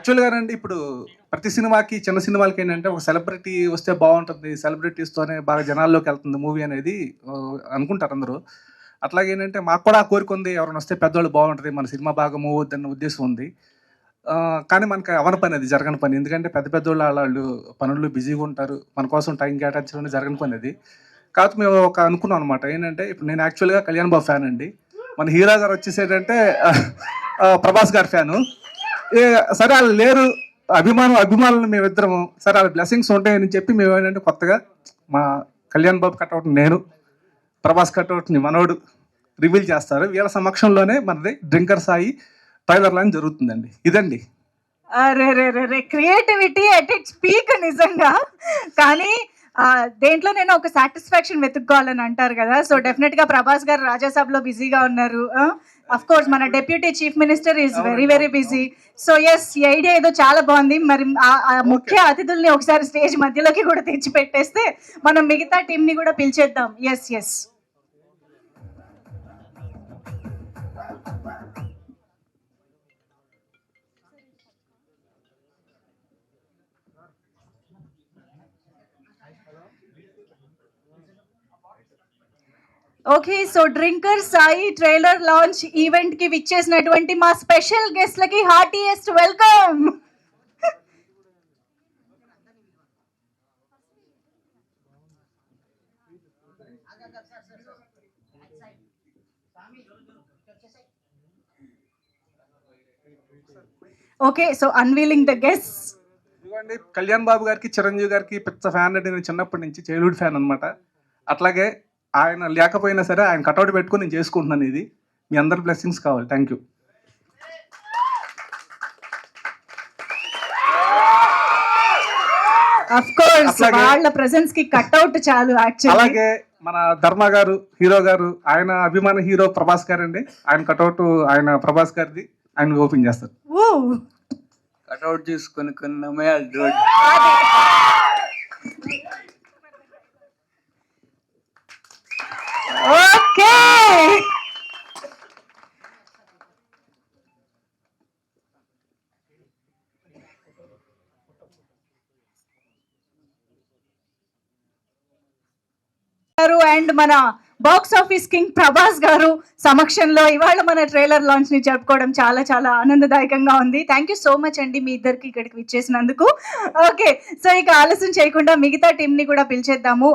యాక్చువల్‌గానండి ఇప్పుడు ప్రతి సినిమాకి, చిన్న సినిమాలకి ఏంటంటే ఒక సెలబ్రిటీ వస్తే బావుంటుంది. సెలబ్రిటీస్‌తోనే బాగా జనాల్లోకెళ్తుంది మూవీ అనేది అనుకుంటారు అందరూ. అట్లాగేంటంటే మాకు కూడా ఆ కోరిక ఉంది. ఎవరైనా వస్తే పెద్దోళ్ళు బావుంటది. మన సినిమా బాగా మూవ్ అవుద్దన్న ఉద్దేశం ఉంది. కానీ మనకి అవ్వని పని అది. జరగని పని. ఎందుకంటే పెద్ద పెద్దోళ్ళు ఆళ్ళాళ్ళు పనుల్లో బిజీగా ఉంటారు. మన కోసం టైం కేటాయించడం జరగని పని అది. కాకపోతే మేము అనుకున్నాం అనమాట. ఏంటంటే ఇప్పుడు నేను యాక్చువల్‌గా కళ్యాణ్ బాబు ఫ్యాన్ అండి. మన హీరో గారు వచ్చేసేటంటే ప్రభాస్ గారి ఫ్యాను. ఏ సరే ఆళ్ళు లేరు. అభిమానులు మేమిద్దరము. సరే ఆళ్ళ బ్లెస్సింగ్స్ ఉంటాయని చెప్పి మేమేంటంటే కొత్తగా మా కళ్యాణ్ బాబు కటౌట్ నేను, ప్రభాస్ కటౌట్‌ని మనోడు రివీల్ చేస్తారు. వీళ్ళ సమక్షంలోనే మనది డ్రింకర్ సాయి ట్రైలర్ లాంచ్ జరుగుతుందండి. ఇదండి. అరెరెరెరె! క్రియేటివిటీ ఎట్ ఇట్స్ పీక్ నిజంగా. కానీ దేంట్లో నేను ఒక సాటిస్ఫాక్షన్ వెతుక్కోవాలని అంటారు కదా! సో డెఫినెట్‌గా ప్రభాస్ గారు రాజాసాబ్‌లో బిజీగా ఉన్నారు. ఆఫ్ కోర్స్ మన deputy chief minister is very busy. So yes, ఈ ఐడియా ఏదో చాలా బాగుంది. మరి ఆ ముఖ్య అతిథుల్ని ఒకసారి స్టేజ్ మధ్యలోకి కూడా తెచ్చిపెట్టేస్తే మనం మిగతా టీంని కూడా పిలిచేద్దాం. Yes. Okay, so drinker Sai trailer launch event కి విచ్చేసినటువంటి మా స్పెషల్ గెస్ట్లకి heartiest welcome. Okay, so unveiling the guests. ఇదిగోండి కళ్యాణ్ బాబు గారికి, చిరంజీవి గారికి పిచ్చ ఫ్యాన్ అండి. నేను చిన్నప్పటి నుంచి చైల్డ్‌హుడ్ ఫ్యాన్ అనమాట. అట్లాగే ఆయన లేకపోయినా సరే ఆయన కటౌట్ పెట్టుకొని నేను చేసుకుంటున్నాను ఇది. మీ అందరి బ్లెస్సింగ్స్ కావాలి. Thank you. ఆఫ్ కోర్స్ వాళ్ళ ప్రెసెన్స్ కి కట్అవుట్ చాలు యాక్చువల్లీ. అలాగే మన ధర్మ గారు, హీరో గారు, ఆయన అభిమాన హీరో ప్రభాస్ గారు అండి. ఆయన కటౌట్ ఆయన ప్రభాస్ గారిది ఆయన ఓపెన్ చేస్తారు. కటౌట్ తీసుకొని కొన్నామే రోడ్. ఓకే, అండ్ మన బాక్స్ ఆఫీస్ కింగ్ ప్రభాస్ గారు సమక్షంలో ఇవాళ మన ట్రైలర్ లాంచ్ ని జరుపుకోవడం చాలా చాలా ఆనందదాయకంగా ఉంది. థ్యాంక్ యూ సో మచ్ అండి మీ ఇద్దరికి ఇక్కడికి విచ్చేసినందుకు. ఓకే, సో ఇక ఆలస్యం చేయకుండా మిగతా టీమ్ ని కూడా పిలిచేద్దాము.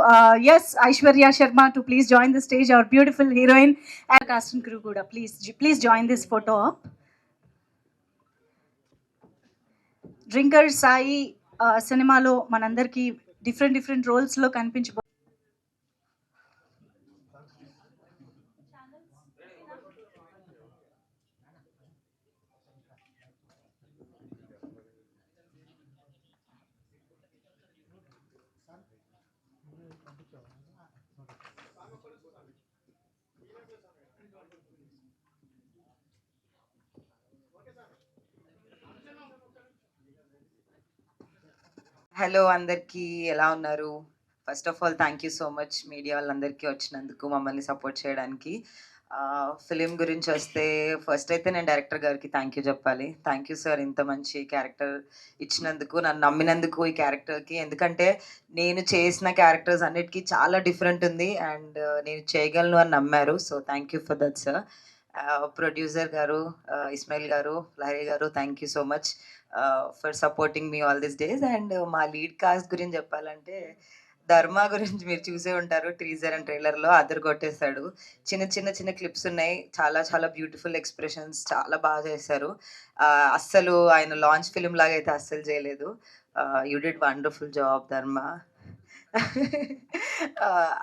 Yes, Aishwarya Sharma to please join the stage, our beautiful heroine and cast and crew కూడా please join this photo up. Drinker Sai సినిమాలో మనందరికీ డిఫరెంట్ రోల్స్ లో కనిపించబో. హలో అందరికీ, ఎలా ఉన్నారు? First of all thank you so much media వాళ్ళందరికీ వచ్చినందుకు, మమ్మల్ని సపోర్ట్ చేయడానికి. ఫిలిం గురించి వస్తే ఫస్ట్ అయితే నేను డైరెక్టర్ గారికి థ్యాంక్ యూ చెప్పాలి. థ్యాంక్ యూ సార్, ఇంత మంచి క్యారెక్టర్ ఇచ్చినందుకు, నన్ను నమ్మినందుకు ఈ క్యారెక్టర్కి. ఎందుకంటే నేను చేసిన క్యారెక్టర్స్ అన్నిటికీ చాలా డిఫరెంట్ ఉంది అండ్ నేను చేయగలను అని నమ్మారు. So thank you for that sir. Producer గారు, ఇస్మాయిల్ గారు, లహరి గారు, thank you so much for supporting me all this days. And మా లీడ్ కాస్ట్ గురించి చెప్పాలంటే ధర్మ గురించి మీరు చూసే ఉంటారు టీజర్ అండ్ ట్రైలర్లో, అదర్ కొట్టేశాడు. చిన్న క్లిప్స్ ఉన్నాయి, చాలా చాలా బ్యూటిఫుల్ ఎక్స్ప్రెషన్స్, చాలా బాగా చేశారు. అస్సలు ఆయన లాంచ్ ఫిలిం లాగా అయితే అస్సలు చేయలేదు. యూ డిడ్ వండర్ఫుల్ జాబ్ ధర్మ.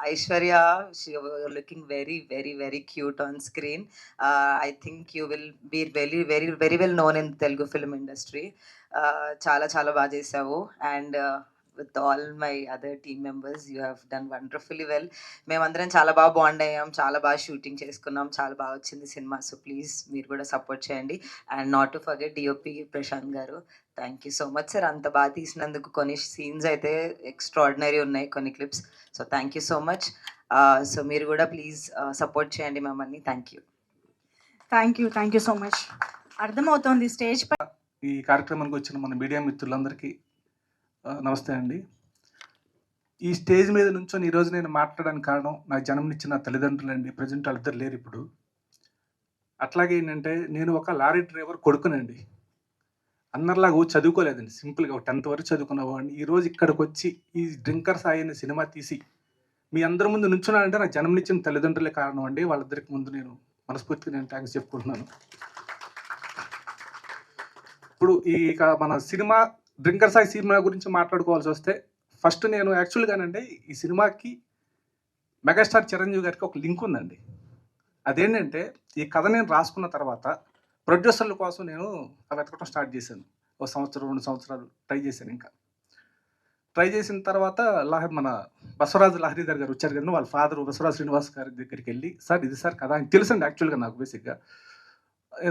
Aishwarya, you're looking very cute on screen. I think you will be very well known in the Telugu film industry. Chala baga chesavu and with all my other team members you have done wonderfully well. మేమందరం చాలా బాగా bond అయ్యాం, చాలా బాగా shooting చేసుకున్నాం, చాలా బాగా వచ్చింది సినిమా. సో ప్లీజ్ మీరు కూడా సపోర్ట్ చేయండి. And not to forget DOP Prashant గారు, thank you so much sir. అంత బాగా తీసినందుకు. కొన్ని సీన్స్ అయితే ఎక్స్ట్రాడినరీ ఉన్నాయి, కొన్ని clips. So thank you so much. So మీరు కూడా ప్లీజ్ సపోర్ట్ చేయండి మమ్మల్ని. Thank you so much. అర్థమవుతోంది స్టేజ్ పై ఈ కార్యక్రమానికి వచ్చిన మన మీడియా మిత్రులందరికీ నమస్తే అండి. ఈ స్టేజ్ మీద నుంచొని ఈరోజు నేను మాట్లాడడానికి కారణం నాకు జన్మనిచ్చిన తల్లిదండ్రులండి. ప్రజెంట్ వాళ్ళిద్దరు లేరు ఇప్పుడు. అట్లాగే ఏంటంటే నేను ఒక లారీ డ్రైవర్ కొడుకునండి. అందరిలాగా చదువుకోలేదండి. సింపుల్గా 10th వరకు చదువుకున్నవాడిని. ఈరోజు ఇక్కడికి వచ్చి ఈ డ్రింకర్ సాయి అనే సినిమా తీసి మీ అందరి ముందు నుంచున్నానంటే నాకు జన్మనిచ్చిన తల్లిదండ్రులే కారణం అండి. వాళ్ళిద్దరికి ముందు నేను మనస్ఫూర్తిగా నేను థ్యాంక్స్ చెప్పుకుంటున్నాను. ఇప్పుడు మన సినిమా డ్రింకర్ సాయి సినిమా గురించి మాట్లాడుకోవాల్సి వస్తే ఫస్ట్ నేను యాక్చువల్గానండి ఈ సినిమాకి మెగాస్టార్ చిరంజీవి గారికి ఒక లింక్ ఉందండి. అదేంటంటే ఈ కథ నేను రాసుకున్న తర్వాత ప్రొడ్యూసర్ల కోసం నేను వెతకడం స్టార్ట్ చేశాను. 1 సంవత్సరం 2 సంవత్సరాలు ట్రై చేశాను. ఇంకా ట్రై చేసిన తర్వాత మన బసవరాజు లహరీధర్ గారు వచ్చారు కదా, వాళ్ళ ఫాదర్ బసవరాజు శ్రీనివాస్ గారి దగ్గరికి వెళ్ళి, సార్ ఇది సార్ కథ ఆయన తెలుసండి యాక్చువల్గా నాకు బేసిక్గా.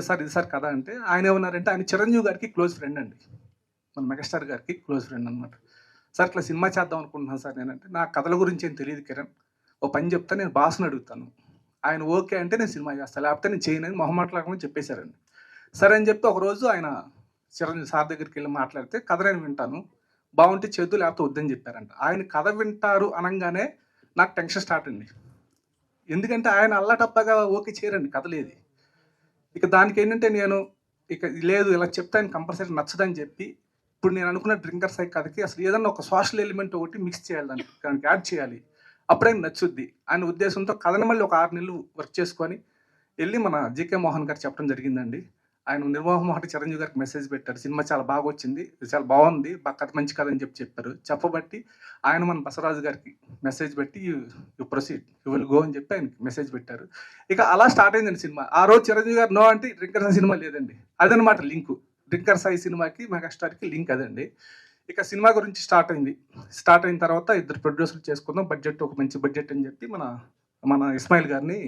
సార్ ఇది సార్ కథ అంటే ఆయన ఏమన్నారంటే ఆయన చిరంజీవి గారికి క్లోజ్ ఫ్రెండ్ అండి, మన మెగాస్టార్ గారికి క్లోజ్ ఫ్రెండ్ అనమాట. సార్ ఇట్లా సినిమా చేద్దాం అనుకుంటున్నాను సార్ నేనంటే, నా కథల గురించి ఏం తెలియదు కిరణ్, ఓ పని చెప్తా నేను బాస్ని అడుగుతాను, ఆయన ఓకే అంటే నేను సినిమా చేస్తాను, లేకపోతే నేను చేయనని మొహమాటలాగా చెప్పేశారండి. సరే అని చెప్పి ఒకరోజు ఆయన చిరంజీవి సార్ దగ్గరికి వెళ్ళి మాట్లాడితే కథ నేను వింటాను, బాగుంటే చేద్దు లేకపోతే వద్దని చెప్పారంట. ఆయన కథ వింటారు అనగానే నాకు టెన్షన్ స్టార్ట్ అండి. ఎందుకంటే ఆయన అల్లటప్పగా ఓకే చేయరండి కథలేది. ఇక దానికి ఏంటంటే నేను ఇక లేదు ఇలా చెప్తే ఆయన కంపల్సరీ నచ్చదని చెప్పి ఇప్పుడు నేను అనుకున్న డ్రింకర్ సైక్ కథకి అసలు ఏదన్నా ఒక సోషల్ ఎలిమెంట్ ఒకటి మిక్స్ చేయాలి, దానికి యాడ్ చేయాలి, అప్పుడే నచ్చుద్ది ఆయన ఉద్దేశంతో కథను మళ్ళీ ఒక 6 నెలలు వర్క్ చేసుకొని వెళ్ళి మన జీకే మోహన్ గారు చెప్పడం జరిగిందండి. ఆయన నిర్మోహమాటి చిరంజీవి గారికి మెసేజ్ పెట్టారు, సినిమా చాలా బాగా వచ్చింది, చాలా బాగుంది, కథ మంచి కథ అని చెప్పారు. చెప్పబట్టి ఆయన మన బసవరాజు గారికి మెసేజ్ పెట్టి you proceed you will go అని చెప్పి ఆయనకి మెసేజ్ పెట్టారు. ఇక అలా స్టార్ట్ అయిందండి సినిమా. ఆ రోజు చిరంజీవి గారు నో అంటే డ్రింకర్ సాయి సినిమా లేదండి. అదనమాట లింకు, డ్రింకర్ సాయి సినిమాకి మెగాస్టార్కి లింక్ అదండి. ఇక సినిమా గురించి స్టార్ట్ అయిన తర్వాత 2 ప్రొడ్యూసర్లు చేసుకుందాం, బడ్జెట్ ఒక మంచి బడ్జెట్ అని చెప్పి మన ఇస్మాయిల్ గారిని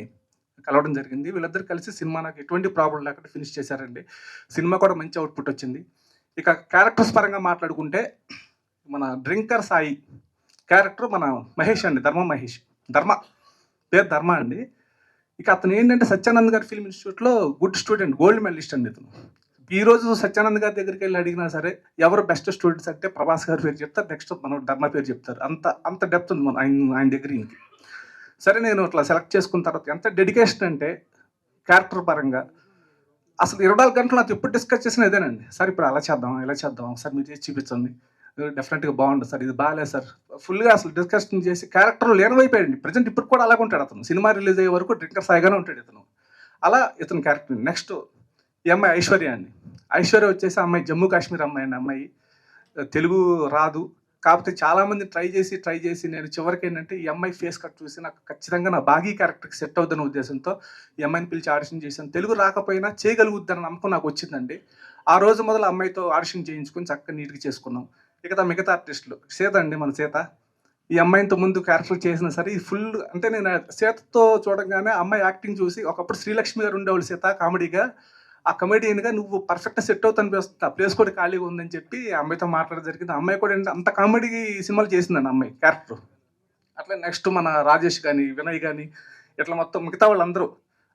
కలవడం జరిగింది. వీళ్ళిద్దరు కలిసి సినిమా నాకు ఎటువంటి ప్రాబ్లం లేకుండా ఫినిష్ చేశారండి. సినిమా కూడా మంచి అవుట్పుట్ వచ్చింది. ఇక క్యారెక్టర్స్ పరంగా మాట్లాడుకుంటే మన డ్రింకర్ సాయి క్యారెక్టర్ మన మహేష్ అండి, ధర్మ పేరు ధర్మ అండి. ఇక అతను ఏంటంటే సత్యానంద్ గారి ఫిల్మ్ ఇన్స్టిట్యూట్లో గుడ్ స్టూడెంట్, గోల్డ్ మెడలిస్ట్ అండి ఇతను. ఈరోజు సత్యానంద్ గారి దగ్గరికి వెళ్ళి అడిగినా సరే ఎవరు బెస్ట్ స్టూడెంట్స్ అంటే ప్రభాస్ గారి పేరు చెప్తారు, నెక్స్ట్ మన ధర్మ పేరు చెప్తారు. అంత డెప్త్ ఉంది ఆయన దగ్గర. ఇంటికి సరే నేను అట్లా సెలెక్ట్ చేసుకున్న తర్వాత ఎంత డెడికేషన్ అంటే క్యారెక్టర్ పరంగా అసలు 24 గంటలు నాకు ఎప్పుడు డిస్కస్ చేసిన ఇదేనండి. సార్ ఇప్పుడు అలా చేద్దాం ఇలా చేద్దాం, సార్ మీరు చేసి చూపించండి, డెఫినెట్గా బాగుంటుంది సార్, ఇది బాగాలేదు సార్, ఫుల్గా అసలు డిస్కషన్ చేసి క్యారెక్టర్ లీనమైపోయాడండి. ప్రజెంట్ ఇప్పుడు కూడా అలాగే ఉంటాడు అతను. సినిమా రిలీజ్ అయ్యే వరకు డ్రింకర్ సాయిగానే ఉంటాడు ఇతను. అలా ఇతను క్యారెక్టర్. నెక్స్ట్ ఈ అమ్మాయి ఐశ్వర్య అండి. ఐశ్వర్య వచ్చేసి అమ్మాయి జమ్మూ కాశ్మీర్ అమ్మాయి అండి. అమ్మాయి తెలుగు రాదు, కాకపోతే చాలామంది ట్రై చేసి నేను చివరికి ఏంటంటే ఈ అమ్మాయి ఫేస్ కట్ చూసి నాకు ఖచ్చితంగా నా బాగీ క్యారెక్టర్కి సెట్ అవుద్దన్న ఉద్దేశంతో ఈ అమ్మాయిని పిలిచి ఆడిషన్ చేశాను. తెలుగు రాకపోయినా చేయగలుగుద్దన్న నమ్మకం నాకు వచ్చిందండి. ఆ రోజు మొదలు అమ్మాయితో ఆడిషన్ చేయించుకొని చక్కగా నీట్గా చేసుకున్నాం. ఇక మిగతా ఆర్టిస్టులు సీత అండి, మన సీత. ఈ అమ్మాయితో ముందు క్యారెక్టర్ చేసినా సరే ఈ ఫుల్ అంటే నేను సీతతో చూడగానే అమ్మాయి యాక్టింగ్ చూసి ఒకప్పుడు శ్రీలక్ష్మి గారు ఉండేవాళ్ళు సీత కామెడీగా, ఆ కమెడియన్గా నువ్వు పర్ఫెక్ట్గా సెట్ అవుతా అనిపిస్తుంది, ఆ ప్లేస్ కూడా ఖాళీగా ఉందని చెప్పి అమ్మాయితో మాట్లాడడం జరిగింది. అమ్మాయి కూడా ఏంటంటే అంత కామెడీ సినిమాలు చేసిందండి అమ్మాయి క్యారెక్టర్. అట్లా నెక్స్ట్ మన రాజేష్ కానీ వినయ్ కానీ ఇట్లా మొత్తం మిగతా వాళ్ళు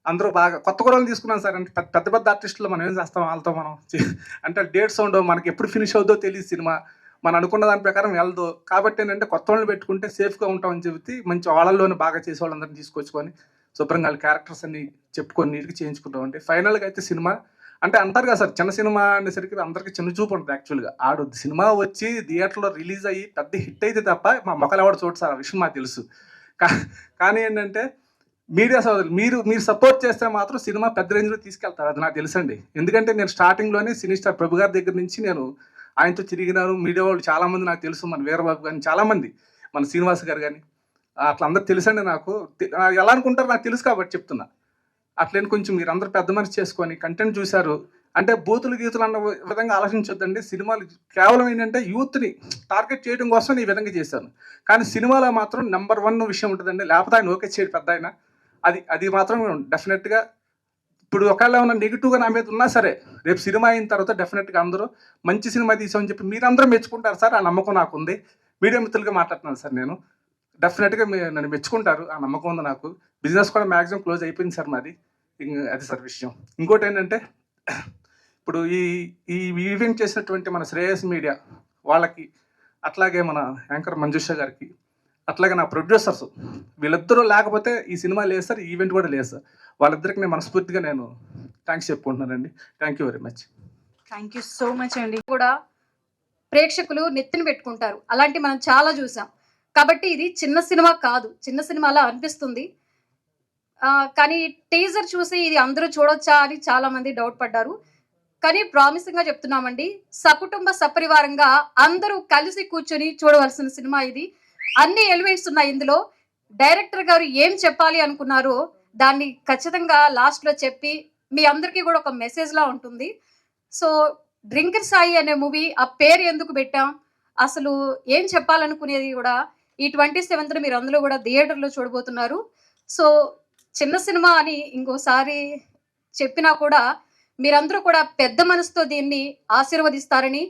అందరూ బాగా కొత్త కూడా తీసుకున్నాను సార్. అంటే పెద్ద ఆర్టిస్టులు మనం ఏం చేస్తాం వాళ్ళతో మనం అంటే డేట్స్ ఉండవు, మనకి ఎప్పుడు ఫినిష్ అవుతుందో తెలియదు సినిమా, మనం అనుకున్న దాని ప్రకారం వెళ్దు. కాబట్టి ఏంటంటే కొత్త వాళ్ళని పెట్టుకుంటే సేఫ్గా ఉంటామని చెప్పి మంచి వాళ్ళల్లోనే బాగా చేసే వాళ్ళందరినీ తీసుకొచ్చుకొని శుభ్రంగా వాళ్ళ క్యారెక్టర్స్ అన్ని చెప్పుకొని నీట్గా చేయించుకుంటామంటే ఫైనల్గా అయితే సినిమా అంటే అంటారు కదా సార్, చిన్న సినిమా అనేసరికి అందరికీ చిన్న చూపు ఉంటుంది. యాక్చువల్గా సినిమా వచ్చి థియేటర్లో రిలీజ్ అయ్యి పెద్ద హిట్ అయితే తప్ప మా మొక్కలు ఎవరు చూడు సార్, ఆ విషయం మాకు తెలుసు. కానీ ఏంటంటే మీడియా సోదరులు మీరు సపోర్ట్ చేస్తే మాత్రం సినిమా పెద్ద రేంజ్లో తీసుకెళ్తారు, అది నాకు తెలుసండి. ఎందుకంటే నేను స్టార్టింగ్లోనే సినీ స్టార్ ప్రభు గారి దగ్గర నుంచి నేను ఆయనతో తిరిగినాను. మీడియా వాళ్ళు చాలామంది నాకు తెలుసు, మన వీరబాబు కానీ చాలామంది, మన శ్రీనివాస్ గారు కానీ అట్లా అందరూ తెలుసండి. నాకు ఎలా అనుకుంటారు నాకు తెలుసు కాబట్టి చెప్తున్నా. అట్లని కొంచెం మీరు అందరూ పెద్ద మనసు చేసుకొని కంటెంట్ చూశారు అంటే బూతులు గీతులు అన్న విధంగా ఆలోచించొద్దండి. సినిమాలు కేవలం ఏంటంటే యూత్ని టార్గెట్ చేయడం కోసం ఈ విధంగా చేశాను. కానీ సినిమాలో మాత్రం నెంబర్ 1 విషయం ఉంటుందండి, లేకపోతే ఆయన ఓకే చేయడు పెద్ద ఆయన. అది మాత్రం డెఫినెట్గా ఇప్పుడు ఒకవేళ ఏమన్నా నెగిటివ్గా నా మీద ఉన్నా సరే రేపు సినిమా అయిన తర్వాత డెఫినెట్గా అందరూ మంచి సినిమా తీసామని చెప్పి మీరందరూ మెచ్చుకుంటారు సార్, ఆ నమ్మకం నాకు ఉంది. మీడియా మిత్రులుగా మాట్లాడుతున్నాను సార్ నేను. డెఫినెట్గా నన్ను మెచ్చుకుంటారు, ఆ నమ్మకం ఉంది నాకు. బిజినెస్ కూడా మ్యాక్సిమం క్లోజ్ అయిపోయింది సార్ మాది. అది సార్ విషయం. ఇంకోటి ఏంటంటే ఇప్పుడు ఈ ఈ ఈవెంట్ చేసినటువంటి మన శ్రేయస్ మీడియా వాళ్ళకి, అట్లాగే మన యాంకర్ మంజుష గారికి, అట్లాగే నా ప్రొడ్యూసర్స్, వీళ్ళిద్దరూ లేకపోతే ఈ సినిమా లేదు సార్, ఈ ఈవెంట్ కూడా లేదు సార్. వాళ్ళిద్దరికి నేను మనస్ఫూర్తిగా నేను థ్యాంక్స్ చెప్పుకుంటున్నానండి. Thank you very much. Thank you so much అండి. కూడా ప్రేక్షకులు నెత్తిన పెట్టుకుంటారు, అలాంటి మనం చాలా చూసాం. కాబట్టి ఇది చిన్న సినిమా కాదు, చిన్న సినిమాలా అనిపిస్తుంది. కానీ టీజర్ చూసి ఇది అందరూ చూడొచ్చా అని చాలా మంది డౌట్ పడ్డారు. కానీ ప్రామిసింగ్ గా చెప్తున్నామండి, సకుటుంబ సపరివారంగా అందరూ కలిసి కూర్చొని చూడవలసిన సినిమా ఇది. అన్ని ఎలిమెంట్స్ ఉన్నాయి ఇందులో. డైరెక్టర్ గారు ఏం చెప్పాలి అనుకున్నారో దాన్ని ఖచ్చితంగా లాస్ట్ లో చెప్పి మీ అందరికీ కూడా ఒక మెసేజ్ లా ఉంటుంది. సో డ్రింకర్ సాయి అనే మూవీ, ఆ పేరు ఎందుకు పెట్టాం, అసలు ఏం చెప్పాలనుకునేది కూడా ఈ 27th మీరు అందులో కూడా థియేటర్లో చూడబోతున్నారు. సో చిన్న సినిమా అని ఇంకోసారి చెప్పినా కూడా మీరందరూ కూడా పెద్ద మనసుతో దీన్ని ఆశీర్వదిస్తారని,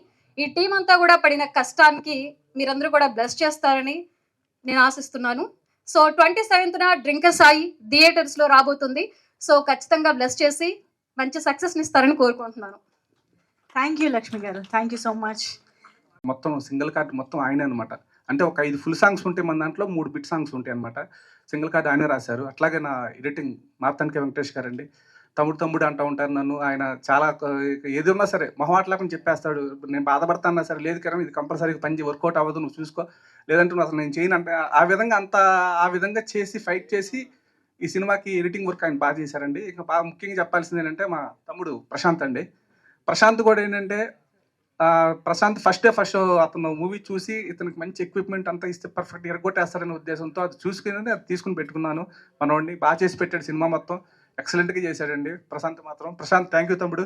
ఈ టీం అంతా కూడా పడిన కష్టానికి మీరందరూ కూడా బ్లెస్ చేస్తారని నేను ఆశిస్తున్నాను. సో 27th డ్రింకర్ సాయి థియేటర్స్లో రాబోతుంది. సో ఖచ్చితంగా బ్లెస్ చేసి మంచి సక్సెస్ని ఇస్తారని కోరుకుంటున్నాను. థ్యాంక్ యూ లక్ష్మి గారు, థ్యాంక్ యూ సో మచ్. మొత్తం సింగిల్ కార్డ్ మొత్తం ఆయనే అనమాట. అంటే ఒక 5 ఫుల్ సాంగ్స్ ఉంటాయి మన దాంట్లో, 3 బిట్ సాంగ్స్ ఉంటాయి అనమాట. సింగిల్ కార్డ్ ఆయనే రాశారు. అట్లాగే నా ఎడిటింగ్ మార్తాండ్కే వెంకటేష్ గారండి. తమ్ముడు అంటూ ఉంటారు నన్ను. ఆయన చాలా ఏది ఉన్నా సరే మొహమాటలాగా చెప్పేస్తాడు. నేను బాధపడతానా సరే, లేదు కదా ఇది కంపల్సరీగా పని వర్కౌట్ అవ్వదు, నువ్వు చూసుకో, లేదంటే నువ్వు అసలు నేను చేయను అంటే ఆ విధంగా చేసి ఫైట్ చేసి ఈ సినిమాకి ఎడిటింగ్ వర్క్ ఆయన బాగా చేశారండి. ఇక బాగా ముఖ్యంగా చెప్పాల్సింది ఏంటంటే మా తమ్ముడు ప్రశాంత్ అండి. ప్రశాంత్ కూడా ఏంటంటే ప్రశాంత్ ఫస్ట్ అతను మూవీ చూసి ఇతనికి మంచి ఎక్విప్మెంట్ అంతా ఇస్తే పర్ఫెక్ట్ ఎరగొట్టేస్తారనే ఉద్దేశంతో అది చూసుకుని అది తీసుకుని పెట్టుకున్నాను. మనోడిని బాగా చేసి పెట్టాడు, సినిమా మొత్తం ఎక్సలెంట్గా చేశాడండి ప్రశాంత్ మాత్రం. ప్రశాంత్ థ్యాంక్ యూ తమ్ముడు.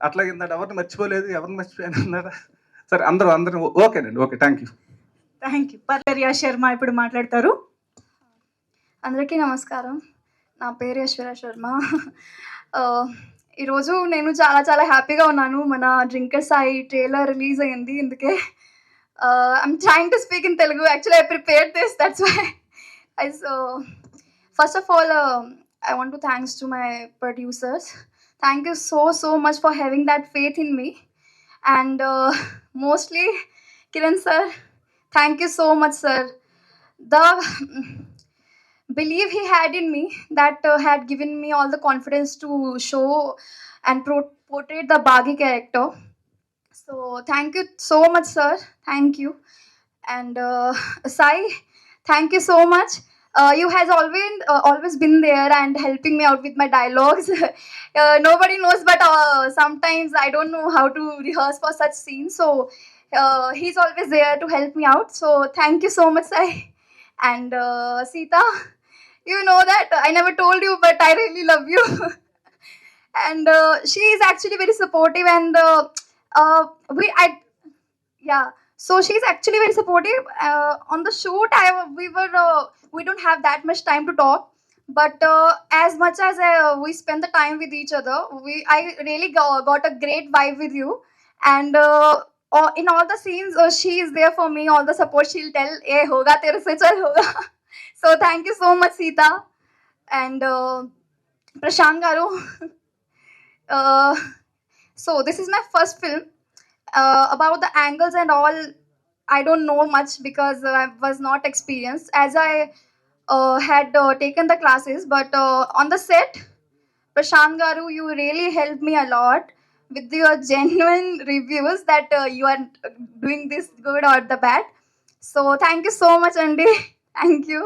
అట్లాగే ఎవరిని మర్చిపోలేదు, ఎవరిని మర్చిపోయాను అన్నారా? సరే అందరూ ఓకేనండి. Okay, thank you. Thank you. పర్లేరియా శర్మ ఇప్పుడు మాట్లాడతారు. అందరికీ నమస్కారం. నా పేరు యశ్వర శర్మ. ఈరోజు నేను చాలా చాలా హ్యాపీగా ఉన్నాను. మన డ్రింకర్ సాయి ట్రైలర్ రిలీజ్ అయ్యింది, అందుకే I'm trying to speak in Telugu. Actually I prepared this, that's why. First of all I want to thanks to my producers. Thank you so much for having that faith in me, and mostly Kiran sir, thank you so much sir. The belief he had in me that had given me all the confidence to show and portray the Bagi character. So thank you so much sir, thank you. And Sai, thank you so much. You has always been there and helping me out with my dialogues. Nobody knows, but sometimes I don't know how to rehearse for such scenes. So he's always there to help me out. So thank you so much, Sai. And Sita, you know that I never told you, but I really love you. And she is actually very supportive, and so she's actually very supportive. On the shoot, we don't have that much time to talk, but as much as we spend the time with each other, I really got a great vibe with you. And in all the scenes, she is there for me. All the support she'll tell, "Hey, hoga tere se chal hoga." So thank you so much, Sita. And Prashant garu. So this is my first film. About the angles and all, I don't know much because I was not experienced, as I had taken the classes. But on the set, Prashant garu, you really helped me a lot with your genuine reviews that you are doing this good or the bad. So thank you so much, Andy. Thank you.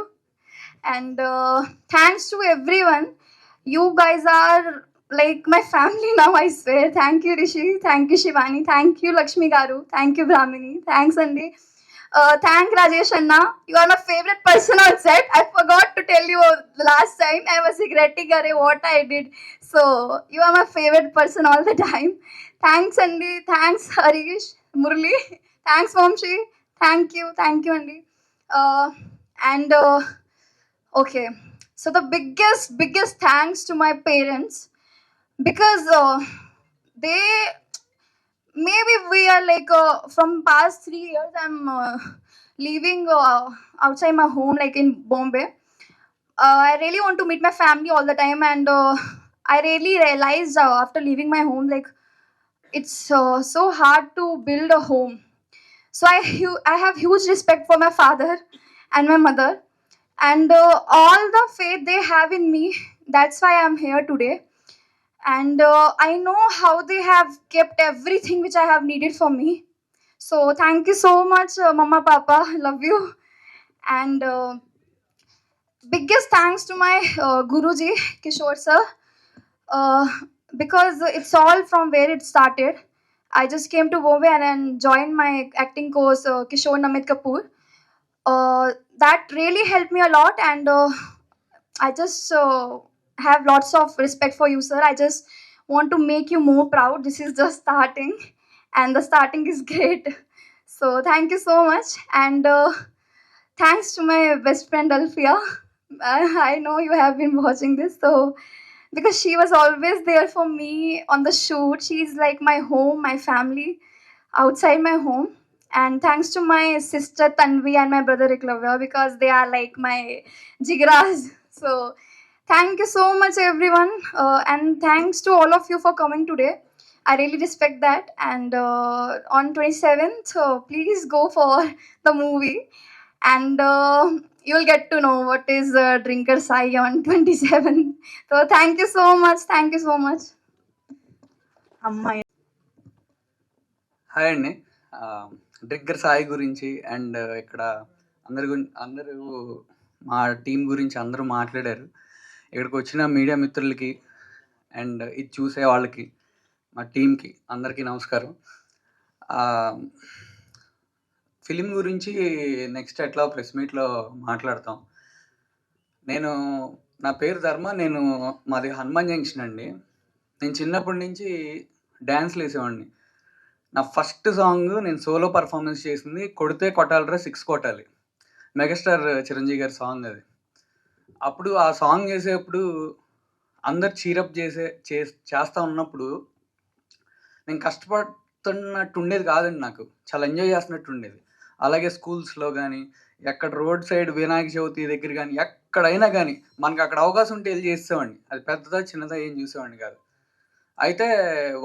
And thanks to everyone. You guys are like my family now, I swear. Thank you, Rishi. Thank you, Shivani. Thank you, Lakshmi garu. Thank you, Brahmini. Thanks, Andy. Thank Rajesh Anna. You are my favorite person on set. I forgot to tell you last time. I was regretting what I did. So you are my favorite person all the time. Thanks, Andy. Thanks, Harish, Murli. Thanks, Vamshi. Thank you, Andy. And okay. So the biggest thanks to my parents, because they, maybe we are like from past 3 years I'm living outside my home, like in Bombay. I really want to meet my family all the time, and I really realized after leaving my home, like it's so hard to build a home. So I have huge respect for my father and my mother, and all the faith they have in me. That's why I'm here today. And I know how they have kept everything which I have needed for me. So thank you so much, Mama, Papa. Love you. And biggest thanks to my Guruji, Kishore sir, uh, because it's all from where it started. I just came to Bombay and then joined my acting course, Kishore Namit Kapoor. That really helped me a lot, and I just have lots of respect for you, sir. I just want to make you more proud. This is just starting, and the starting is great. So thank you so much, and thanks to my best friend Alfia. I know you have been watching this, so because she was always there for me on the shoot. She's like my home, my family outside my home. And thanks to my sister Tanvi and my brother Iklavya, because they are like my jigras. So thank you so much, everyone, and thanks to all of you for coming today. I really respect that. And on 27th, please go for the movie, and you'll get to know what is Drinker Sai on 27th. So thank you so much. Thank you so much. అమ్మాయి hi అండి. Drinker Sai గురించి and ఇక్కడ అందరూ మా team గురించి అందరూ మాట్లాడారు. ఇక్కడికి వచ్చిన మీడియా మిత్రులకి అండ్ ఇది చూసే వాళ్ళకి, మా టీంకి అందరికీ నమస్కారం. ఫిలిం గురించి నెక్స్ట్ ఎట్లా ప్రెస్ మీట్లో మాట్లాడతాం. నా పేరు ధర్మ. మాది హనుమాన్ జంక్షన్ అండి. నేను చిన్నప్పటి నుంచి డ్యాన్స్లు వేసేవాడిని. నా ఫస్ట్ సాంగ్ నేను సోలో పర్ఫార్మెన్స్ చేసింది కొడితే కొట్టాలిరా 6 కొట్టాలి, మెగాస్టార్ చిరంజీవి గారి సాంగ్ అది. అప్పుడు ఆ సాంగ్ చేసేటప్పుడు అందరు చీరప్ చేస్తూ ఉన్నప్పుడు నేను కష్టపడుతున్నట్టు ఉండేది కాదండి. నాకు చాలా ఎంజాయ్ చేస్తున్నట్టు ఉండేది. అలాగే స్కూల్స్లో కానీ, ఎక్కడ రోడ్ సైడ్ వినాయక చవితి దగ్గర కానీ, ఎక్కడైనా కానీ మనకు అక్కడ అవకాశం ఉంటే వెళ్ళి చేసేవాడిని. అది పెద్దదా చిన్నదా ఏం చూసేవాడిని కాదు. అయితే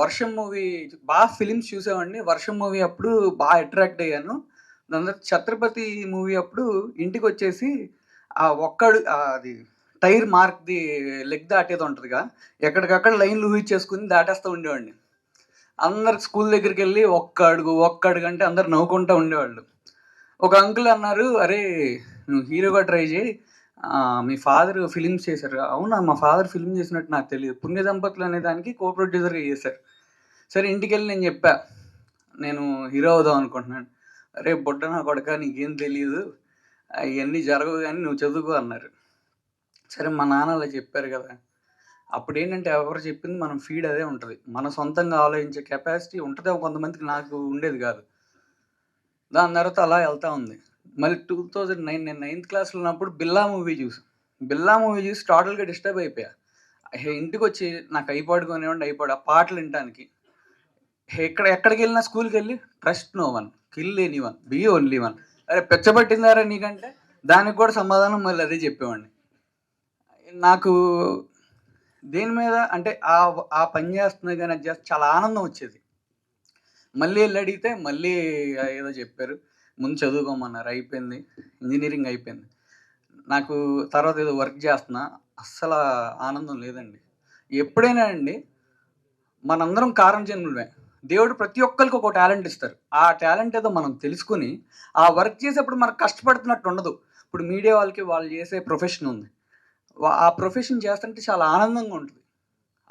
వర్షం మూవీ బాగా ఫిలిమ్స్ చూసేవాడిని. వర్షం మూవీ అప్పుడు బాగా అట్రాక్ట్ అయ్యాను. దాని తర్వాత ఛత్రపతి మూవీ అప్పుడు ఇంటికి వచ్చేసి అది టైర్ మార్క్ది లెగ్ దాటేది ఉంటుందిగా, ఎక్కడికక్కడ లైన్లు ఊహించేసుకుని దాటేస్తూ ఉండేవాడిని. అందరు స్కూల్ దగ్గరికి వెళ్ళి ఒక్క అడుగు అంటే అందరు నవ్వుకుంటూ ఉండేవాళ్ళు. ఒక అంకుల్ అన్నారు, అరే నువ్వు హీరోగా ట్రై చేయి, మీ ఫాదర్ ఫిలిమ్స్ చేశారు. అవునా, మా ఫాదర్ ఫిల్మ్ చేసినట్టు నాకు తెలియదు. పుణ్య దంపతులు అనే దానికి కో ప్రొడ్యూసర్గా చేశారు. సరే ఇంటికి వెళ్ళి నేను చెప్పా, నేను హీరో అవుదాం అనుకుంటున్నాను. అరే బొడ్డ నా కొడక, నీకేం తెలియదు, అవన్నీ జరగవు కానీ నువ్వు చదువుకో అన్నారు. సరే మా నాన్న అలా చెప్పారు కదా. అప్పుడు ఏంటంటే ఎవరు చెప్పింది మనం ఫీడ్ అదే ఉంటుంది. మన సొంతంగా ఆలోచించే కెపాసిటీ ఉంటుంది కొంతమందికి, నాకు ఉండేది కాదు. దాని తర్వాత అలా వెళ్తూ ఉంది. మళ్ళీ 2009 నేను 9th క్లాస్లో ఉన్నప్పుడు బిల్లా మూవీ చూసి టోటల్గా డిస్టర్బ్ అయిపోయా. ఇంటికి వచ్చి నాకు ఐపాడ్ కొనివ్వండి, ఆ పాటలు వినడానికి. ఎక్కడికి వెళ్ళినా స్కూల్కి వెళ్ళి trust no one, kill anyone, be only one. అరే పెచ్చబట్టిందారా నీకంటే దానికి కూడా సమాధానం మళ్ళీ అదే చెప్పేవాడిని. నాకు దేని మీద అంటే ఆ పని చేస్తున్నా కానీ అది చేస్తే చాలా ఆనందం వచ్చేది. మళ్ళీ వెళ్ళి అడిగితే మళ్ళీ ఏదో చెప్పారు, ముందు చదువుకోమన్నారు. అయిపోయింది, ఇంజనీరింగ్ అయిపోయింది. నాకు తర్వాత ఏదో వర్క్ చేస్తున్నా, అస్సలు ఆనందం లేదండి. ఎప్పుడైనా అండి మనందరం కారణ జన్ములమే. దేవుడు ప్రతి ఒక్కరికి ఒక టాలెంట్ ఇస్తారు. ఆ టాలెంట్ ఏదో మనం తెలుసుకుని ఆ వర్క్ చేసేప్పుడు మనకు కష్టపడుతున్నట్టు ఉండదు. ఇప్పుడు మీడియా వాళ్ళకి వాళ్ళు చేసే ప్రొఫెషన్ ఉంది, ఆ ప్రొఫెషన్ చేస్తుంటే చాలా ఆనందంగా ఉంటుంది.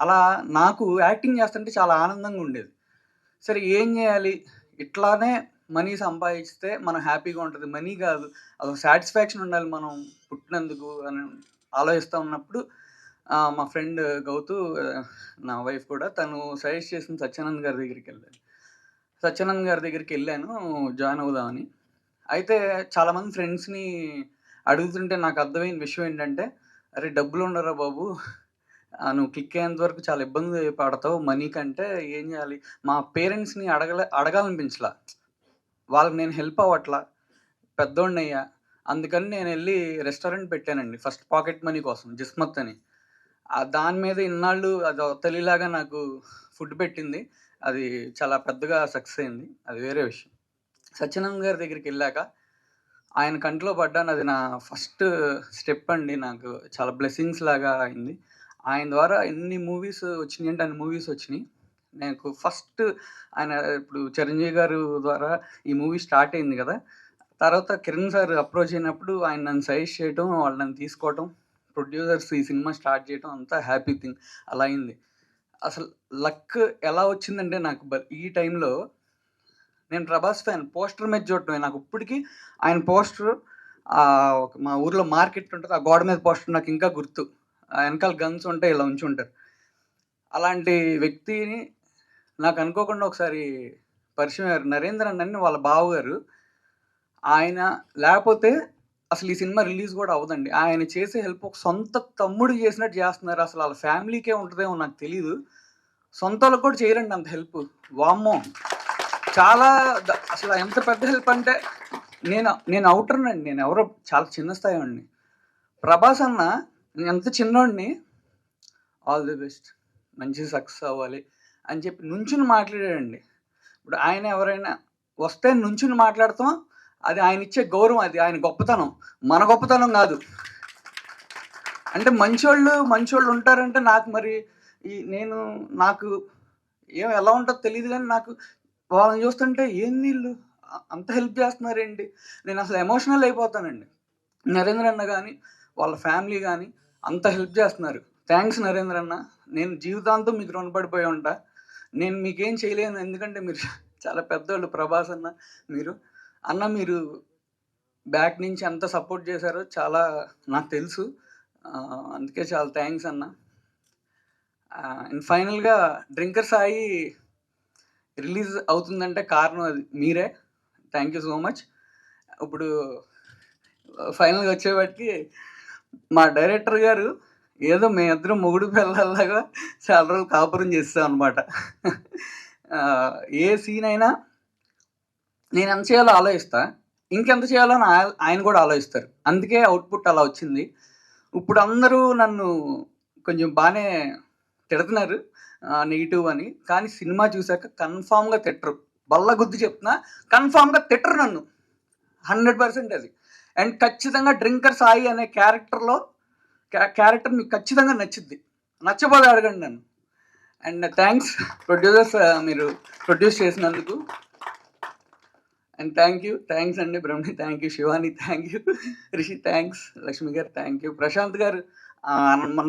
అలా నాకు యాక్టింగ్ చేస్తుంటే చాలా ఆనందంగా ఉండేది. సరే ఏం చేయాలి, ఇట్లానే మనీ సంపాదిస్తే మనం హ్యాపీగా ఉంటుంది. మనీ కాదు, అదొక సాటిస్ఫాక్షన్ ఉండాలి మనం పుట్టినందుకు అని ఆలోచిస్తూ ఉన్నప్పుడు మా ఫ్రెండ్ గౌతు, నా వైఫ్ కూడా, తను సజెస్ట్ చేసిన సత్యానంద్ గారి దగ్గరికి వెళ్ళాను జాయిన్ అవుదామని. అయితే చాలామంది ఫ్రెండ్స్ని అడుగుతుంటే నాకు అర్థమైన విషయం ఏంటంటే, అరే డబ్బులు ఉండరా బాబు, నువ్వు క్లిక్ అయ్యేంత వరకు చాలా ఇబ్బంది పడతావు మనీ కంటే, ఏం చేయాలి. మా పేరెంట్స్ని అడగాలనిపించలా, వాళ్ళకి నేను హెల్ప్ అవ్వట్లా, పెద్దోడిని అయ్యా. అందుకని నేను వెళ్ళి రెస్టారెంట్ పెట్టానండి ఫస్ట్, పాకెట్ మనీ కోసం, జిస్మత్ అని. దాని మీద ఇన్నాళ్ళు అది తెలియలాగా నాకు ఫుడ్ పెట్టింది. అది చాలా పెద్దగా సక్సెస్ అయింది. అది వేరే విషయం. సత్యనారాయణ గారి దగ్గరికి వెళ్ళాక ఆయన కంట్లో పడ్డాను. అది నా ఫస్ట్ స్టెప్ అండి. నాకు చాలా బ్లెస్సింగ్స్ లాగా అయింది. ఆయన ద్వారా ఎన్ని మూవీస్ వచ్చినాయి అంటే అన్ని మూవీస్ వచ్చినాయి. నాకు ఫస్ట్ ఆయన ఇప్పుడు చిరంజీవి గారు ద్వారా ఈ మూవీ స్టార్ట్ అయింది కదా! తర్వాత కిరణ్ సార్ అప్రోచ్ అయినప్పుడు ఆయన నన్ను సజెస్ట్ చేయటం, వాళ్ళు నన్ను తీసుకోవటం, ప్రొడ్యూసర్స్ ఈ సినిమా స్టార్ట్ చేయటం అంతా హ్యాపీ థింగ్ అలా అయింది. అసలు లక్ ఎలా వచ్చిందంటే నాకు ఈ టైంలో నేను ప్రభాస్ ఫ్యాన్. పోస్టర్ మీద చూడటమే నాకు ఇప్పటికీ ఆయన పోస్టర్ మా ఊర్లో మార్కెట్ ఉంటుంది. ఆ గోడ మీద పోస్టర్ నాకు ఇంకా గుర్తు. వెనకాల గన్స్ ఉంటాయి, ఇలా ఉంచుంటారు. అలాంటి వ్యక్తిని నాకు అనుకోకుండా ఒకసారి పరిచయం అయ్యారు. నరేంద్ర అన్నని వాళ్ళ బావగారు. ఆయన లేకపోతే అసలు ఈ సినిమా రిలీజ్ కూడా అవ్వదండి. ఆయన చేసే హెల్ప్ ఒక సొంత తమ్ముడు చేసినట్టు చేస్తున్నారు. అసలు వాళ్ళ ఫ్యామిలీకే ఉంటుందేమో నాకు తెలీదు. సొంత వాళ్ళకి కూడా చేయరండి అంత హెల్ప్. వామ్మో! చాలా అసలు ఎంత పెద్ద హెల్ప్ అంటే నేను అవుటర్నండి. నేను ఎవరో చాలా చిన్న స్థాయి వాడిని. ప్రభాస్ అన్న నేను ఎంత చిన్నోడిని, ఆల్ ది బెస్ట్, మంచి సక్సెస్ అవ్వాలి అని చెప్పి నుంచుని మాట్లాడాడండి. ఇప్పుడు ఆయన ఎవరైనా వస్తే నుంచుని మాట్లాడతాం, అది ఆయన ఇచ్చే గౌరవం, అది ఆయన గొప్పతనం, మన గొప్పతనం కాదు. అంటే మంచోళ్ళు ఉంటారంటే నాకు మరి నాకు ఎలా ఉంటుందో తెలియదు, కానీ నాకు వాళ్ళని చూస్తుంటే ఏంది వీళ్ళు అంత హెల్ప్ చేస్తున్నారేంటి, నేను అసలు ఎమోషనల్ అయిపోతానండి. నరేంద్ర అన్న కానీ వాళ్ళ ఫ్యామిలీ కానీ అంత హెల్ప్ చేస్తున్నారు. థ్యాంక్స్ నరేంద్ర అన్న. నేను జీవితాంతం మీకు రుణపడిపోయి ఉంటా. నేను మీకేం చేయలేను, ఎందుకంటే మీరు చాలా పెద్దోళ్ళు. ప్రభాస్ అన్న మీరు బ్యాక్ నుంచి ఎంత సపోర్ట్ చేశారో చాలా నాకు తెలుసు. అందుకే చాలా థ్యాంక్స్ అన్న. అండ్ ఫైనల్గా డ్రింకర్ సాయి రిలీజ్ అవుతుందంటే కారణం అది మీరే. Thank you so much. ఇప్పుడు ఫైనల్గా వచ్చేవాటికి మా డైరెక్టర్ గారు ఏదో మేమిద్దరం మొగుడు పిల్లల్లాగా చాలా రోజులు కాపురం చేస్తాం అనమాట. ఏ సీన్ అయినా నేను ఎంత చేయాలో ఆలోచిస్తా, ఇంకెంత చేయాలో అని ఆయన కూడా ఆలోచిస్తారు. అందుకే అవుట్పుట్ అలా వచ్చింది. ఇప్పుడు అందరూ నన్ను కొంచెం బాగానే తిడుతున్నారు నెగిటివ్ అని, కానీ సినిమా చూశాక కన్ఫామ్గా తిట్టరు. బల్ల గుద్ది చెప్తున్నా, కన్ఫామ్గా తిట్టరు నన్ను 100% అది. అండ్ ఖచ్చితంగా డ్రింకర్ సాయి అనే క్యారెక్టర్ మీకు ఖచ్చితంగా నచ్చుద్ది. నచ్చబోదు అడగండి నన్ను. అండ్ థ్యాంక్స్ ప్రొడ్యూసర్స్, మీరు ప్రొడ్యూస్ చేసినందుకు. అండ్ థ్యాంక్స్ అండి Brahmi, thank you Shivani, thank you Rishi, thanks Lakshmi గారు, థ్యాంక్ యూ ప్రశాంత్ గారు.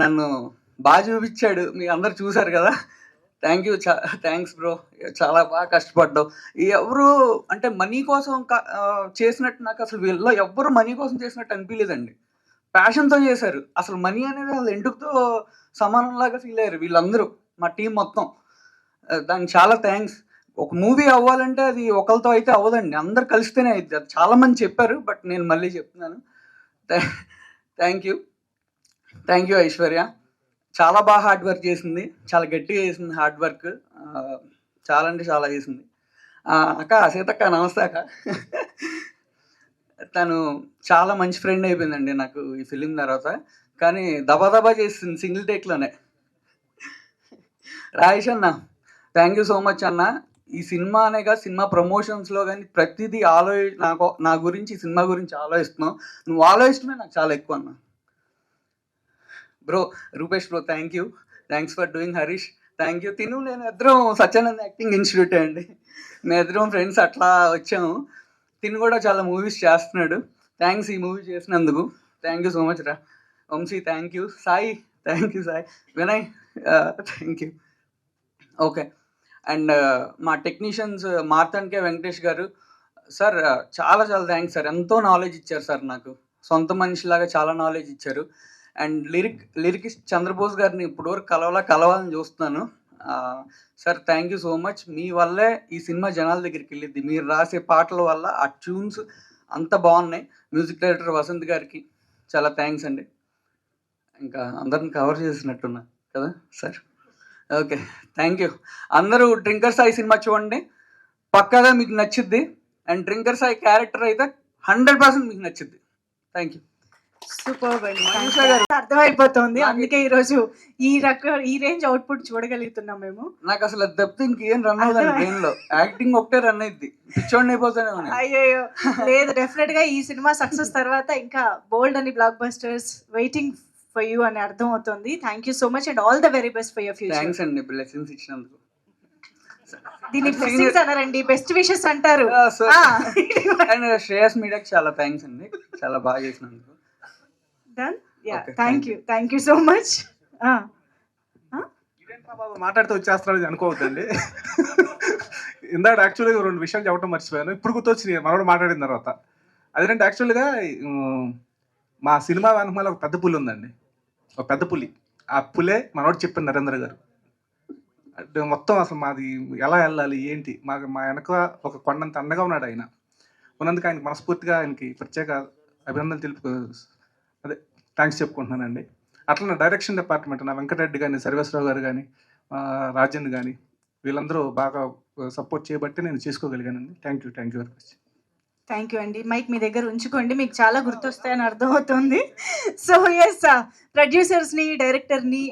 నన్ను బాగా చూపించాడు, మీ అందరు చూశారు కదా. థ్యాంక్ యూ, థ్యాంక్స్ బ్రో, చాలా బాగా కష్టపడ్డావు. ఎవరు అంటే మనీ కోసం చేసినట్టు నాకు అసలు వీళ్ళలో ఎవ్వరు మనీ కోసం చేసినట్టు అనిపించలేదండి. ప్యాషన్తో చేశారు. అసలు మనీ అనేది వాళ్ళు ఎందుకుతో సమానంలాగా ఫీల్ అయ్యారు వీళ్ళందరూ, మా టీం మొత్తం. దానికి చాలా థ్యాంక్స్. ఒక మూవీ అవ్వాలంటే అది ఒకరితో అయితే అవ్వదండి, అందరు కలిస్తేనే అవుతుంది. అది చాలామంది చెప్పారు, బట్ నేను మళ్ళీ చెప్తున్నాను. Thank you Aishwarya. చాలా బాగా హార్డ్ వర్క్ చేసింది, చాలా గట్టిగా చేసింది హార్డ్ వర్క్, చాలా అంటే చాలా చేసింది. అక్క సీతక్క, నమస్తే అక్క. తను చాలా మంచి ఫ్రెండ్ అయిపోయిందండి నాకు ఈ ఫిలిం తర్వాత. కానీ దబా చేసింది సింగిల్ టేక్లోనే. రాయేష్ అన్న, థ్యాంక్ యూ సో మచ్ అన్న. ఈ సినిమా అనే కాదు, సినిమా ప్రమోషన్స్లో కానీ ప్రతిదీ నా గురించి, సినిమా గురించి ఆలోచిస్తున్నావు. నువ్వు ఆలోచించడమే నాకు చాలా ఎక్కువ అన్న. Bro Rupesh bro, thanks for doing. Harish thank you. నేను ఇద్దరం సత్యానంద్ యాక్టింగ్ ఇన్స్టిట్యూట్ అండి, మేము ఇద్దరం ఫ్రెండ్స్ అట్లా వచ్చాము. కూడా చాలా మూవీస్ చేస్తున్నాడు. థ్యాంక్స్ ఈ మూవీ చేసినందుకు. థ్యాంక్ యూ సో మచ్ రా. Vamsi thank you. Sai thank you. Sai Vinay thank you. Okay. And మా టెక్నీషియన్స్ మార్తాండ్కే వెంకటేష్ గారు సార్, చాలా థ్యాంక్స్ సార్. ఎంతో నాలెడ్జ్ ఇచ్చారు సార్, నాకు సొంత మనిషిలాగా చాలా నాలెడ్జ్ ఇచ్చారు. అండ్ లిరికిస్ట్ చంద్రబోస్ గారిని ఇప్పటివరకు కలవాలని చూస్తున్నాను sir. Thank you so much. మీ వల్లే ఈ సినిమా జనాల దగ్గరికి వెళ్ళిద్ది. మీరు రాసే పాటల వల్ల ఆ ట్యూన్స్ అంత బాగున్నాయి. మ్యూజిక్ డైరెక్టర్ వసంత్ గారికి చాలా థ్యాంక్స్ అండి. ఇంకా అందరిని కవర్ చేసినట్టున్నా కదా సార్. Okay, thank you. అందరూ డ్రింకర్ సాయి సినిమా చూడండి, పక్కాగా మీకు నచ్చుద్ది. అండ్ డ్రింకర్ సాయి క్యారెక్టర్ అయితే 100% మీకు నచ్చుద్ది. Thank you. సూపర్ అండి. మనీషా గారు. అర్థమైపోతుంది, అందుకే ఈరోజు ఈ రేంజ్ అవుట్పుట్ చూడగలుగుతున్నాం మేము. నాకు అసలు అది తప్పితే ఇంకేం రన్ అవుతుంది బ్రెయిన్ లో. యాక్టింగ్ ఒకటే రన్ అయింది, పిచ్చోడిని అయిపోతానేమో నేను. అయ్యో లేదు, డెఫినెట్ గా ఈ సినిమా సక్సెస్ తర్వాత ఇంకా బోల్డ్ అని black busters waiting for you అని అర్థం అవుతుంది. Thank you so much and all the very best for your future. Thanks అండి బ్లెస్సింగ్స్ ఇచ్చినందుకు. దీన్ని బ్లెస్సింగ్స్ అన్నారండి, బెస్ట్ విషెస్ అంటారు. అండ్ శ్రేయస్ మీడియాకి చాలా థ్యాంక్స్ అండి, చాలా బాగా చేసినందుకు. Done, yeah, Okay, thank you so much. ఇదేంట్రా బాబు మాట్లాడితే వచ్చేస్తున్నాడు అనుకోవద్దండి. ఇందాక యాక్చువల్గా 2 విషయాలు చెప్పడం మర్చిపోయాను, ఇప్పుడు గుర్తొచ్చినాయి మనోడు మాట్లాడిన తర్వాత. అదేంటే యాక్చువల్గా మా సినిమా వెనకాల ఒక పెద్ద పులి ఉందండి, ఒక పెద్ద పులి. ఆ పులే మనోడు చెప్పిన నరేంద్ర గారు. అంటే మొత్తం అసలు మాది ఎలా వెళ్ళాలి ఏంటి, మా వెనక ఒక కొండంత అండగా ఉన్నాడు ఆయన. ఉన్నందుకు ఆయనకి మనస్ఫూర్తిగా ఆయనకి ప్రత్యేక అభినందనలు అదే థ్యాంక్స్ చెప్పుకుంటున్నానండి. అట్లా డైరెక్షన్ డిపార్ట్మెంట్ నా వెంకటరెడ్డి కానీ, సర్వేశ్వరరావు గారు కానీ, రాజన్ కానీ, వీళ్ళందరూ బాగా సపోర్ట్ చేయబట్టి నేను చేసుకోగలిగానండి. Thank you very much. Thank you అండి. మైక్ మీ దగ్గర ఉంచుకోండి, మీకు చాలా గుర్తొస్తాయని అర్థమవుతుంది. సో ఎస్, ప్రొడ్యూసర్స్ని, డైరెక్టర్ని,